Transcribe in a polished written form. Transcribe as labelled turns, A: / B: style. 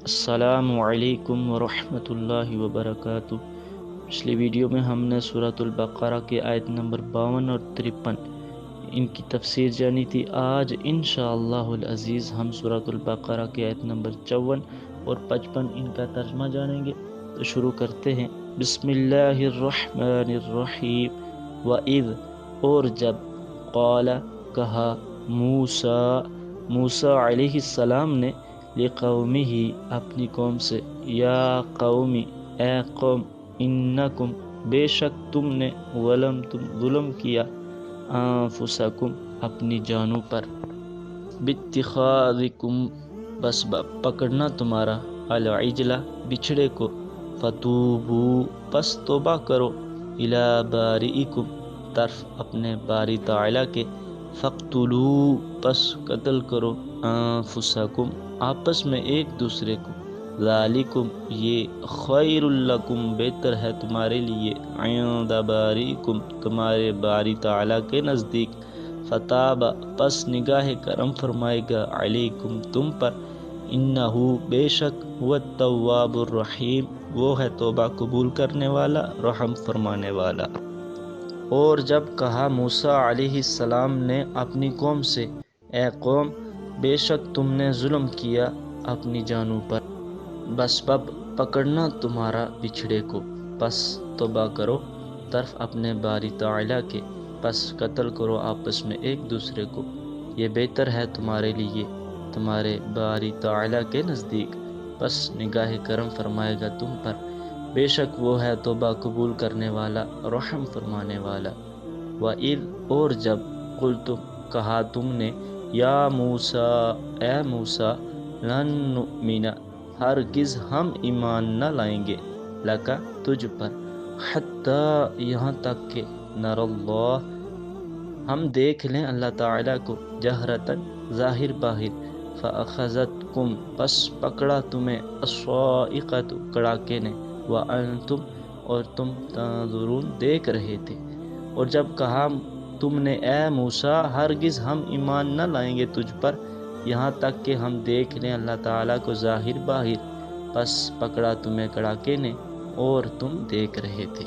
A: السلام علیکم ورحمۃ اللہ وبرکاتہ۔ پچھلی ویڈیو میں ہم نے سورۃ البقرہ کے آیت نمبر 52 اور 53 ان کی تفسیر جانی تھی۔ آج انشاءاللہ العزیز ہم سورۃ البقرہ کے آیت نمبر 54 اور 55 ان کا ترجمہ جانیں گے۔ تو شروع کرتے ہیں۔ بسم اللہ الرحمن الرحیم۔ وَإِذْ اور جب، قال کہا، موسیٰ علیہ السلام نے، لقومہ اپنی قوم سے، یا قومی اے قوم، انکم بے شک تم نے، ظلم کیا، انفسکم اپنی جانوں پر، باتخاذکم بس پکڑنا تمہارا، العجلہ بچھڑے کو، فتوبو پس توبہ کرو، الی بارئکم طرف اپنے باری تعالی کے، فاقتلوا پس قتل کرو، انفسکم آپس میں ایک دوسرے کو، ذالکم یہ، خیر لکم بہتر ہے تمہارے لیے، عند بارئکم تمہارے باری تعالی کے نزدیک، فتاب پس نگاہ کرم فرمائے گا، علیکم تم پر، انہ بے شک، هو التواب الرحیم وہ ہے توبہ قبول کرنے والا، رحم فرمانے والا۔ اور جب کہا موسیٰ علیہ السلام نے اپنی قوم سے، اے قوم، بے شک تم نے ظلم کیا اپنی جانوں پر، بس پکڑنا تمہارا بچھڑے کو، پس توبہ کرو طرف اپنے باری تعالی کے، پس قتل کرو آپس میں ایک دوسرے کو، یہ بہتر ہے تمہارے لیے تمہارے باری تعالی کے نزدیک، پس نگاہ کرم فرمائے گا تم پر، بے شک وہ ہے توبہ قبول کرنے والا، رحم فرمانے والا۔ وَإِذْ اور جب، قلتم کہا تم نے، یا موسیٰ اے موسیٰ، لن نؤمن ہرگز ہم ایمان نہ لائیں گے، لک تجھ پر، حتی یہاں تک کہ، نر اللہ ہم دیکھ لیں اللہ تعالیٰ کو، جہرتاً ظاہر باہر، فأخذتکم پس پکڑا تمہیں، الصاعقۃ کڑاکے نے، وانتم اور تم تنظرون دیکھ رہے تھے۔ اور جب کہا تم نے، اے موسیٰ ہرگز ہم ایمان نہ لائیں گے تجھ پر، یہاں تک کہ ہم دیکھ لیں اللہ تعالیٰ کو ظاہر باہر، پس پکڑا تمہیں کڑاکے نے اور تم دیکھ رہے تھے۔